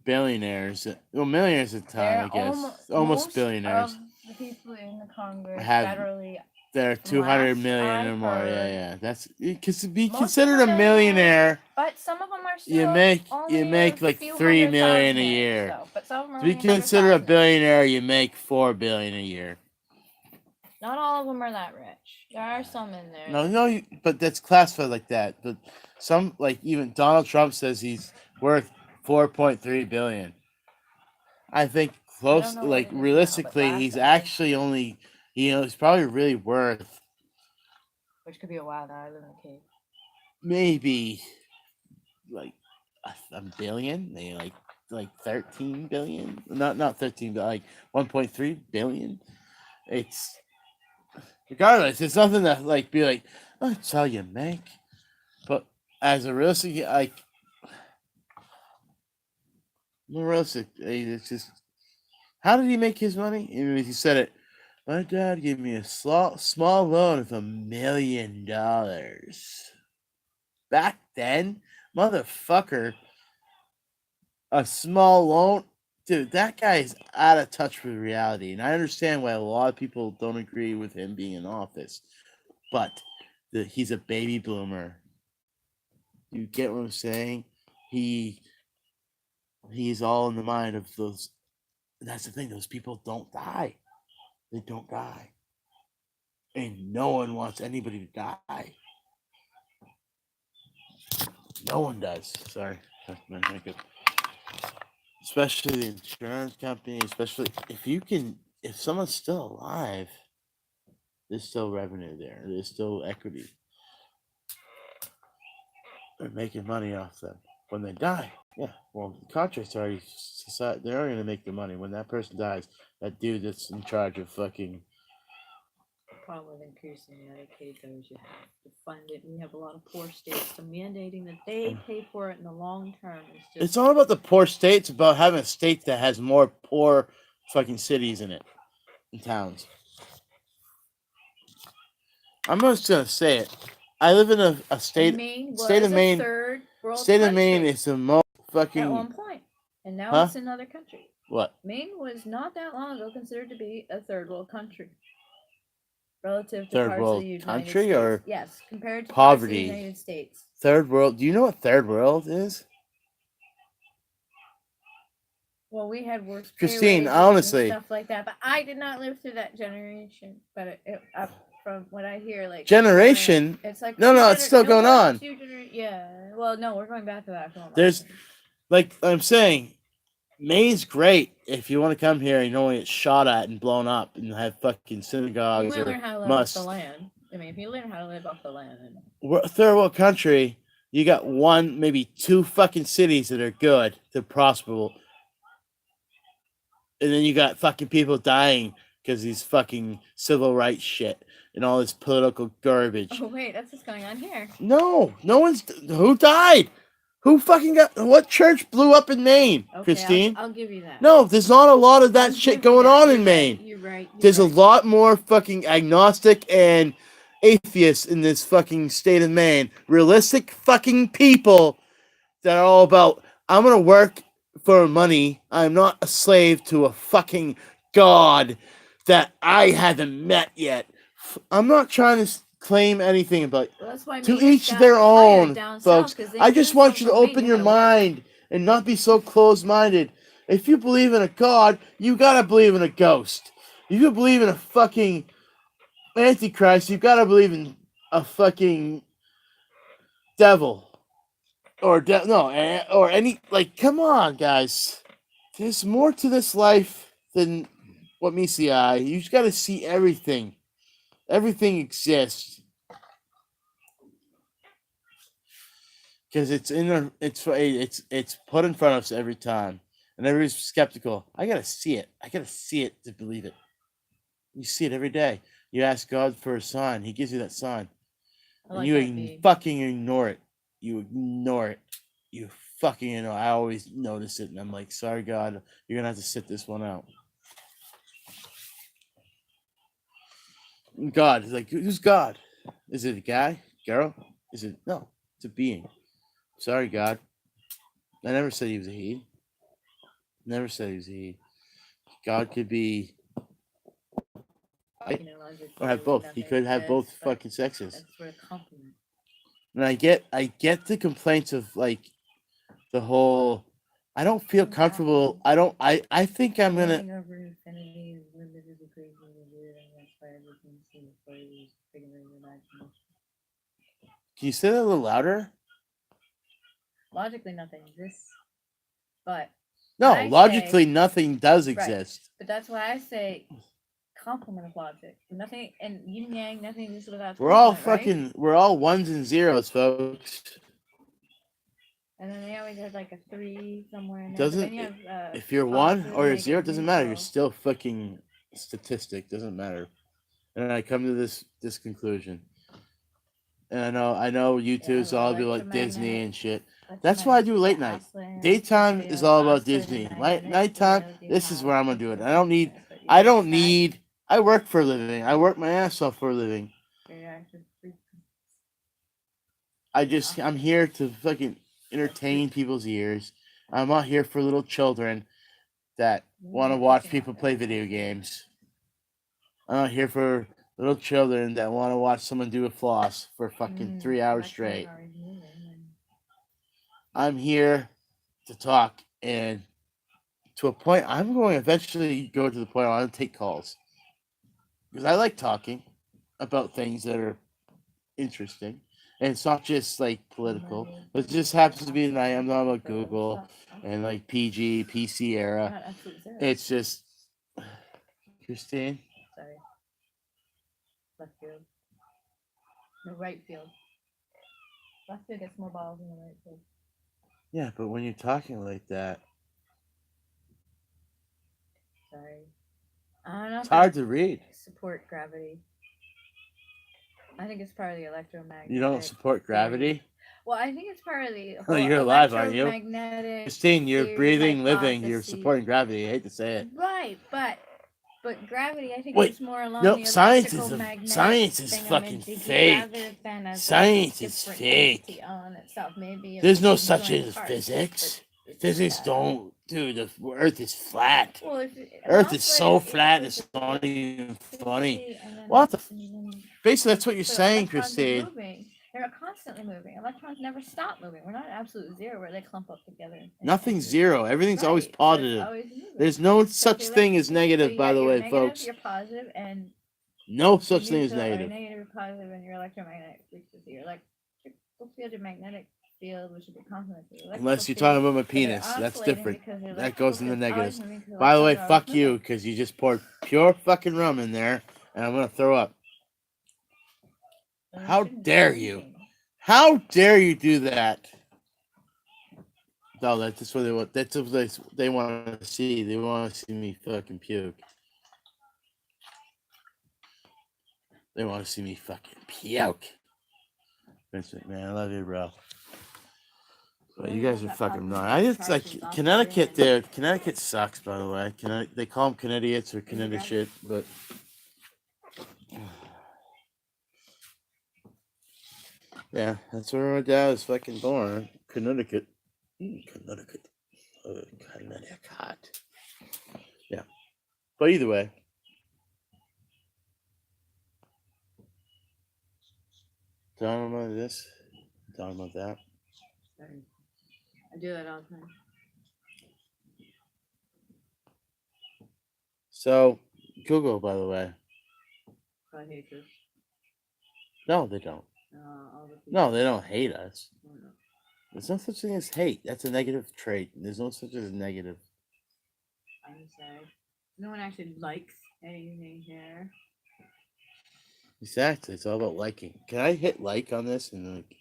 Billionaires. Well, millionaires at the time, I guess. Almost billionaires. Of the people in the Congress Have- federally. They're From 200 last million I or more. heard, Yeah. That's because to be most considered of a them millionaire, But some of them are still you make only like few 3 hundred million a thousand, year. So, but some of them are To be only 100,000. considered a billionaire, you make 4 billion a year. Not all of them are that rich. There are some in there. No, but that's classified like that. But some, like even Donald Trump says he's worth 4.3 billion. I think close, know what like it is now, but realistically, last he's I- actually only, he's probably really worth Which could be a while now. I live in a cave. maybe like a billion, maybe like 13 billion. Not 13, but like 1.3 billion. It's regardless. It's nothing to like be like, oh, that's all you make. But as a realistic, it's just how did he make his money? I mean, he said it. My dad gave me a small loan of $1 million. Back then, motherfucker, a small loan, dude. That guy is out of touch with reality, and I understand why a lot of people don't agree with him being in office. But he's a baby bloomer. You get what I'm saying? He's all in the mind of those. That's the thing. Those people don't die. They don't die. And no one wants anybody to die. No one does. Sorry. Especially the insurance company, especially if someone's still alive, there's still revenue there. There's still equity. They're making money off them. When they die, yeah, well, the contract's already decided they're already going to make their money. When that person dies, that dude that's in charge of fucking. The problem with increasing Medicaid, though, is you have to fund it. And we have a lot of poor states, so mandating that they pay for it in the long term is just. It's all about the poor states, about having a state that has more poor fucking cities in it, and towns. I'm just gonna say it. I live in a state. Maine state of was a Maine. third world State of Maine country is the most at fucking one point, and now Huh? it's another country. what? Maine was not that long ago considered to be a third world country. Relative to Third parts world of the United country States. or Yes, compared to poverty? parts of the United States. Third world. Do you know what third world is? Well, we had worse pay Christine, raises honestly. and stuff like that, but I did not live through that generation. But from what I hear, like Generation? it's like No, two it's still no going more than on. two yeah. Well, no, we're going back to that. There's- Like I'm saying, Maine's great if you want to come here and you don't want to get shot at and blown up and have fucking You synagogues want to or learn how to live must. off the land. I mean, if you learn how to live off the land, then We're a third world country. You got one, maybe two fucking cities that are good, they're prosperable, and then you got fucking people dying because he's fucking civil rights shit and all this political garbage. Oh wait, that's what's going on here. No, no one's. Who died? Who fucking got? What church blew up in Maine, Okay, Christine? I'll give you that. No, there's not a lot of that I'll shit give you going that. on You're in right, Maine. You're right. There's a lot more fucking agnostic and atheists in this fucking state of Maine. Realistic fucking people that are all about, I'm gonna work for money. I'm not a slave to a fucking god that I haven't met yet. I'm not trying to claim anything about. Well, that's why To Maine is each down their higher own, down folks. south, 'cause they I just couldn't want come you to from Maine, open they your had to work. mind and not be so closed-minded. If you believe in a god, you gotta believe in a ghost. If you believe in a fucking Antichrist, you gotta believe in a fucking devil. Or or any, like, come on, guys. There's more to this life than what meets the eye. You just gotta see everything. Everything exists. Because it's put in front of us every time, and everybody's skeptical. I gotta see it. I gotta see it to believe it. You see it every day. You ask God for a sign, He gives you that sign, I and like you that being. fucking ignore it. You ignore it. You fucking I always notice it, and I'm like, sorry, God, you're gonna have to sit this one out. God is like, who's God? Is it a guy, girl? Is it no? It's a being. Sorry, God. I never said he was a he. Never said he was a he. God could be You know, logically, or have both. He nothing could have both exists, but fucking sexes. That's for a compliment. And I get the complaints of like the whole. I don't feel comfortable. I think I'm gonna. Anything over infinity is limited to crazy and weird, and that's why everything seems crazy, bigger than your imagination. Can you say that a little louder? Logically, nothing exists, but No, I logically, say- nothing does Right. exist. but that's why I say complement of logic. Nothing and yin and yang, nothing exists without. We're all complement, right? fucking. We're all ones and zeros, folks. And then they always have like a 3 somewhere in there. but Doesn't then you have, if you're one positive, or a negative, zero, it doesn't matter. You're neutral. still fucking statistic. Doesn't matter. And I come to this conclusion. And I know YouTube's all be like Disney and shit. That's why I do late night. Daytime is all about Disney. Nighttime, this is where I'm gonna do it. I don't need. I work for a living. I work my ass off for a living. I'm here to fucking entertain people's ears. I'm not here for little children that want to watch people play video games. I'm not here for little children that want to watch someone do a floss for fucking 3 hours straight. I'm here to talk, and to a point, I'm going to eventually go to the point where I want to take calls. Because I like talking about things that are interesting. And it's not just like political. It just happens to be tonight. I'm talking about Google and like PG, PC era. It's just Christine. Sorry. Left field. The right field. Left field gets more balls than the right field. Yeah, but when you're talking like that, Sorry. I don't know. it's hard to read. Support gravity. I think it's part of the electromagnetic. You don't support gravity? Well, I think it's part of the. Oh, you're alive, aren't you? Electromagnetic Christine, you're theory, breathing, living, you're hypothesis. supporting gravity. I hate to say it. Right, but gravity, I think Wait, is more along no, the science is electrical-magnetic science is thing I'm fucking into, fake. rather than as Science a is different fake. entity on itself. Maybe There's no it's such joint thing as parts, physics. but it's Physics that. don't, dude. The Earth is flat. Well, Earth is so flat, it's not even funny. What the? Basically, that's what you're saying, Christine. They're constantly moving. Electrons never stop moving. We're not at absolute zero where they clump up together. Nothing's zero. Everything's always Right, so it's positive. always moving. There's no So if such you're thing as so negative, you by got the your way, negative, folks. You're positive, and No such thing as neutral, or negative. negative, you're positive, and your electromagnetic frequency. Your electrical field, your magnetic field, which would be constant. Unless you're talking about my penis, that's different. That goes in the negatives. By the way, fuck you, because you just poured pure fucking rum in there, and I'm gonna throw up. How dare you? How dare you do that? No, that's just what they want. That's what they want to see. They want to see me fucking puke. They want to see me fucking puke. Vince McMahon, I love you, bro. But you guys are fucking not. I just like Connecticut. There, Connecticut sucks. By the way, they call them Connecticut's or Connecticut shit, but yeah, that's where my dad was fucking born. Connecticut. Connecticut. Connecticut. Yeah. But either way. Talking about this. Talking about that. Sorry. I do that all the time. So, Google, by the way. I hate this. No, they don't. All the No, they don't hate us. Oh, no. There's no such thing as hate. That's a negative trait. There's no such as negative. I'm sorry. No one actually likes anything here. Exactly. It's all about liking. Can I hit like on this and like?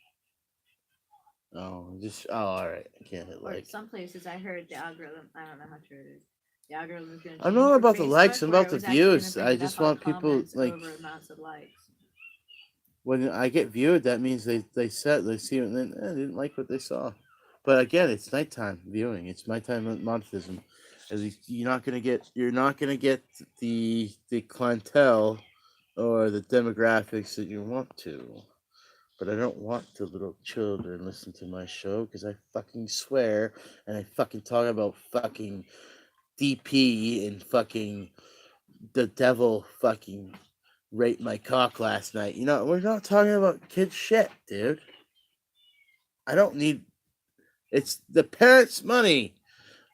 Oh, all right. I can't hit Or like. some places I heard the algorithm. I don't know how true it is. The algorithm is going to. I'm not about the likes. I'm about the views. I just want people like. Over amounts of likes. When I get viewed, that means they see it and then they didn't like what they saw. But again, it's nighttime viewing. It's nighttime monetism. You're not gonna get the clientele or the demographics that you want to. But I don't want the little children listen to my show because I fucking swear and I fucking talk about fucking DP and fucking the devil fucking raped my cock last night. You know, we're not talking about kid shit, dude. I don't need. It's the parents' money.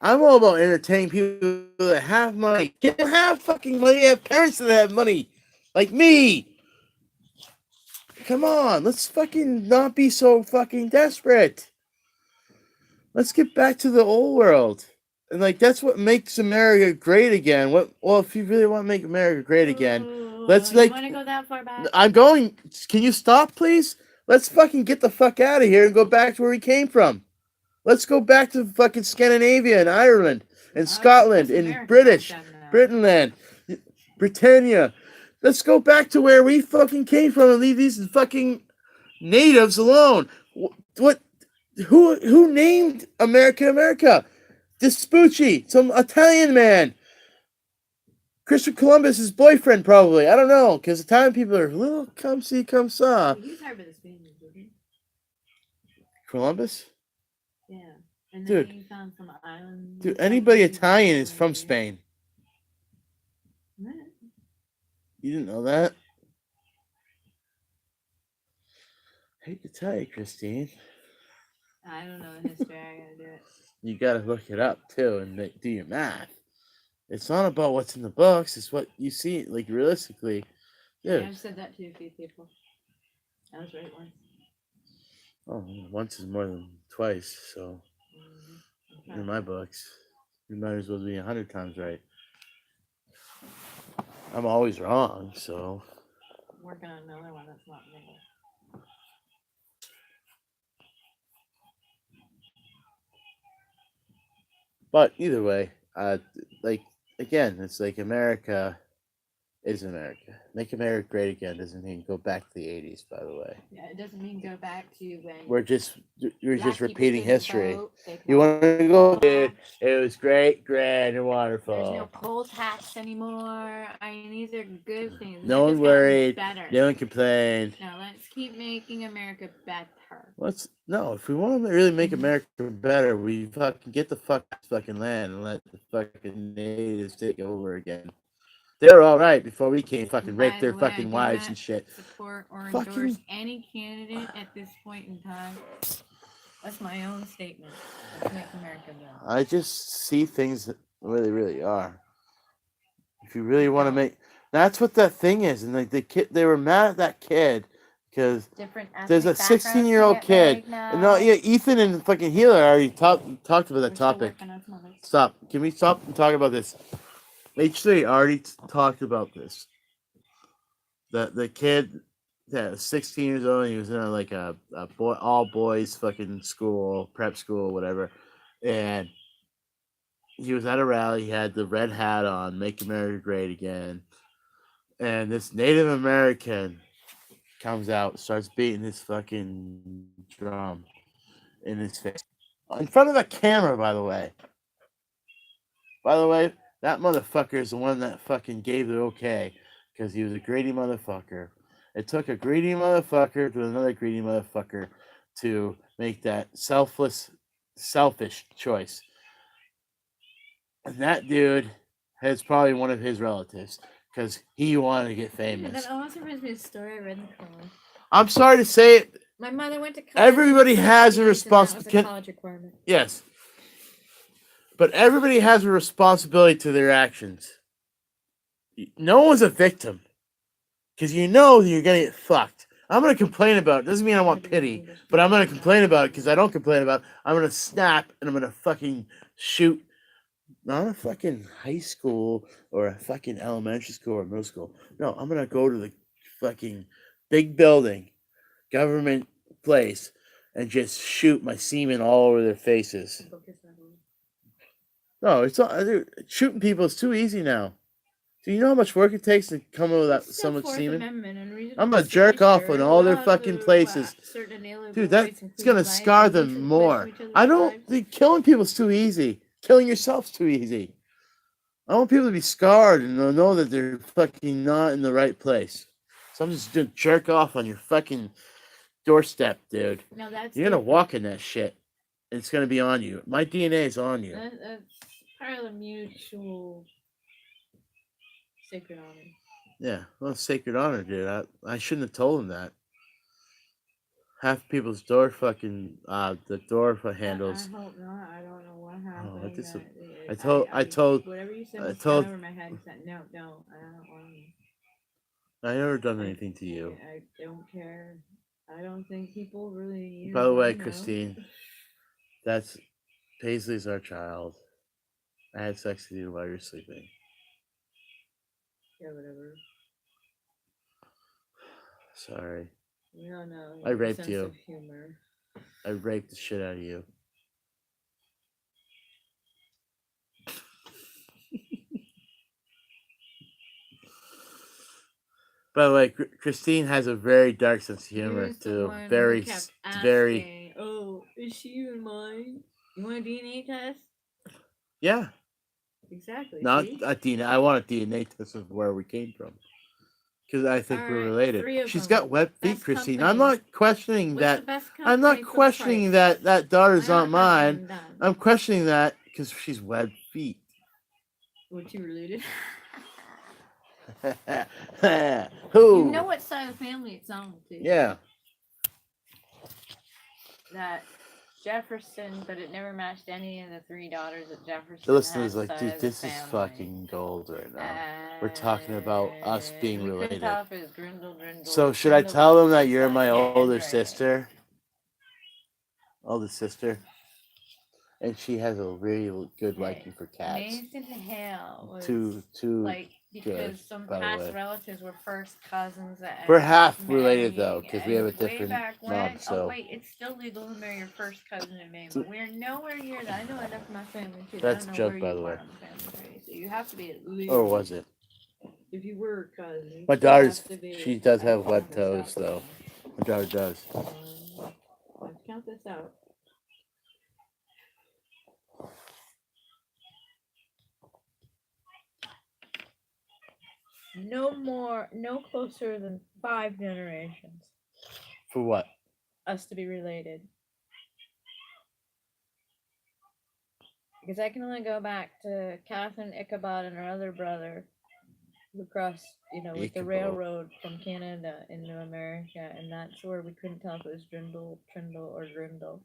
I'm all about entertaining people that have money. Kids don't have fucking money. They have parents that have money, like me. Come on, let's fucking not be so fucking desperate. Let's get back to the old world. And like that's what makes America great again. Well, if you really want to make America great again, let's like. You want to go that far back? I'm going. Can you stop, please? Let's fucking get the fuck out of here and go back to where we came from. Let's go back to fucking Scandinavia and Ireland and Scotland and Britainland, Britannia. Let's go back to where we fucking came from and leave these fucking natives alone. What? Who named America? Vespucci, some Italian man. Christopher Columbus' boyfriend, probably. I don't know, because Italian people are a little come see, come saw. He's Harvard the Spaniard, didn't he? Columbus? Yeah. And Dude. then he found some island. Dude, anybody Italian is from Spain. What? You didn't know that? I hate to tell you, Christine. I don't know the history. I gotta do it. You gotta look it up, too, and do your math. It's not about what's in the books. It's what you see, like, realistically. Dude. Yeah, I've said that to a few people. I was right once. Oh, once is more than twice, so in my books, you might as well be 100 times right. I'm always wrong, so. I'm working on another one that's not me. But either way, like again, it's like America is America. Make America great again doesn't mean go back to the 80s, by the way. Yeah, it doesn't mean go back to when You're just black people repeating didn't history. vote, they could You all want to go, vote. dude? It was great, grand, and There's wonderful. no poll tax anymore. I mean, these are good things. No They've one just gotten worried. Better. No one complained. Now let's keep making America better. If we want to really make America better, we fucking get the fucking land and let the fucking natives take over again. They were all right before we came fucking By rape their the way, I fucking do wives not and shit. Support or Fucking- endorse any candidate at this point in time. That's my own statement. Let's make America better. I just see things the way they really are. If you really want to make, that's what that thing is. And like the kid, they were mad at that kid because Different there's a ethnic backgrounds 16-year-old get married kid. now. And no, yeah, Ethan and fucking Healer already talked about We're that still topic. working on some others. Stop. Can we stop and talk about this? H3 already talked about this. The kid that was 16 years old, and he was in like a boy, all boys fucking school, prep school, whatever. And he was at a rally. He had the red hat on, "Make America Great Again." and this Native American comes out, starts beating his fucking drum in his face. In front of the camera, by the way. By the way, that motherfucker is the one that fucking gave the okay because he was a greedy motherfucker. It took a greedy motherfucker to another greedy motherfucker to make that selfish choice. And that dude has probably one of his relatives because he wanted to get famous. That almost reminds me of a story I read in college. I'm sorry to say it. My mother went to college. Everybody has a That was a responsibility. college requirement. Yes. But everybody has a responsibility to their actions. No one's a victim. Because you know you're going to get fucked. I'm going to complain about it. Doesn't mean I want pity. But I'm going to complain about it because I don't complain about it. I'm going to snap and I'm going to fucking shoot. Not a fucking high school or a fucking elementary school or middle school. No, I'm going to go to the fucking big building, government place, and just shoot my semen all over their faces. No, it's not. Dude, shooting people is too easy now. Do you know how much work it takes to come up with that, so much semen? I'm gonna jerk off on all their fucking places. Dude, that's gonna scar them more. I don't think killing people is too easy. Killing yourself's too easy. I want people to be scarred and know that they're fucking not in the right place. So I'm just gonna jerk off on your fucking doorstep, dude. No, that's You're gonna walk in that shit. And it's gonna be on you. My DNA is on you. That's part of the mutual sacred honor. Yeah, well, sacred honor, dude. I shouldn't have told him that. Half people's door fucking the door handles. I hope not. I don't know what happened. I told. Whatever you said I was told. over my head. Said, no, I don't want to. I never done anything to you. I don't care. I don't think people really. By the way, Christine, that's Paisley's our child. I had sex with you while you were sleeping. Yeah, whatever. Sorry. No. I raped sense you. Of humor. I raped the shit out of you. By the way, Christine has a very dark sense of humor too. Very. Oh, is she even mine? You want a DNA test? Yeah. Exactly. Not see? a DNA. I want a DNA test of where we came from. Because I think we're related. She's got web feet, Best Christine. company. I'm not questioning What's the that. best I'm not company for the questioning price? that daughter's Why not mine. have one done? I'm questioning that because she's web feet. What, you related? Who? You know what side of the family it's on to. Yeah. That Jefferson, but it never matched any of the three daughters that Jefferson The listeners had like, side dude, of the this is family. fucking gold right now. We're talking about us being we couldn't related. tell if it was Grindle, So should I tell them that you're my older older sister? Older sister? And she has a really good liking for cats. Amazing hell. Was Two like because some by the past way. relatives were first cousins that We're half married, related though, because we have a and way different back when, mom. So oh wait, it's still legal to marry your first cousin in Maine, but we're nowhere near that. I know enough of my family too. That's I don't a know joke, where by you the way. are on the family tree, so you have to be at least. or was it? If you were a cousin, My you daughter's have to be she does have at web least toes that though. long. My daughter does. Let's count this out. No closer than 5 generations. For what? Us to be related. Because I can only go back to Catherine Ichabod and her other brother who crossed, with the Ichabod. railroad from Canada into America, and that's where we couldn't tell if it was Drindle, Trindle, or Grindle.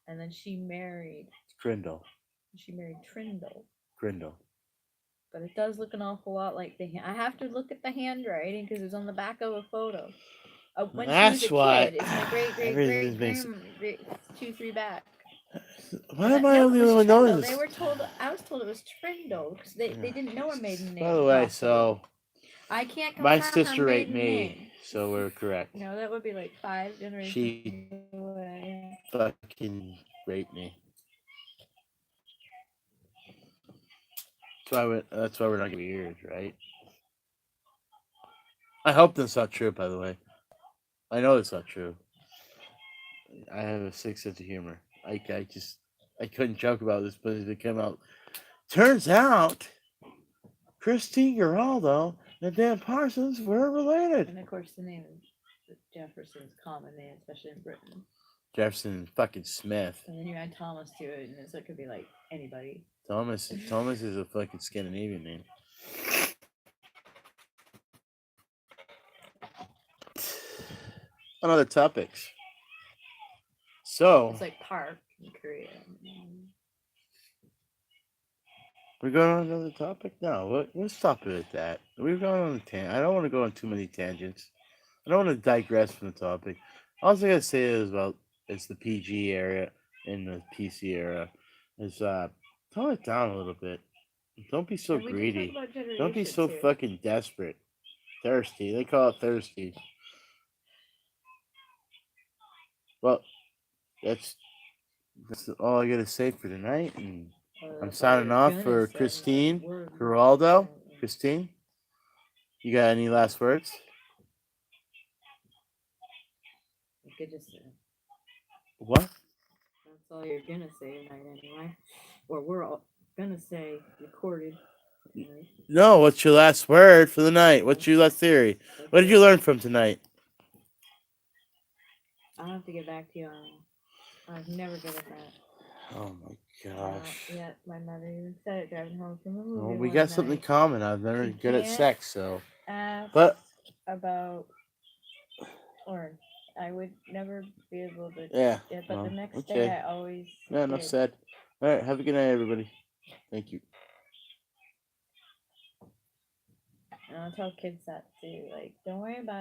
And then she married Grindle. Trindle. Grindle. But it does look an awful lot like I have to look at the handwriting because it's on the back of a photo. When That's she was a why kid, it's my everything makes- great 2-3 back. Why am I the only one knowing this? They were told. I was told it was Trindle because they didn't know her maiden name. By the way, so I can't. my confirm her sister raped maiden me, name. so we're correct. No, that would be like 5 generations She away. fucking raped me. That's why we're not gonna be weird, right? I hope that's not true, by the way. I know it's not true. I have a sick sense of humor. I couldn't joke about this, but it came out. Turns out, Christine Geraldo and Dan Parsons were related. And of course, the name of Jefferson's common name, especially in Britain. Jefferson fucking Smith. And then you add Thomas to it, and so it could be like anybody. Thomas is a fucking Scandinavian name. On other topics. So It's like Park in Korea. we're going on another topic? No, let's stop it at that. We're going on I don't want to go on too many tangents. I don't want to digress from the topic. All I gotta say is it's the PG area and the PC era. Is tone it down a little bit. Don't be so And we did talk greedy. about Don't be generations so here. fucking desperate. Thirsty. They call it thirsty. Well, that's all I gotta say for tonight. And I'm That's all signing you're off gonna for say, not Christine a word. Geraldo. Christine, you got any last words? You could just What? that's all you're gonna say tonight anyway. Or we're all gonna say recorded. Anyway. No, what's your last word for the night? What's your last theory? What did you learn from tonight? I'll have to get back to you on. I've never good at that. Oh my gosh. Yeah, my mother even said it driving home from the movie. Well, we one got something night. common. I'm never You good at can't sex, so. Ask But about, or I would never be able to. yeah. But well, the next okay. day I always. Yeah, enough did. said. All right. Have a good night, everybody. Thank you. And I'll tell kids that too. Like, don't worry about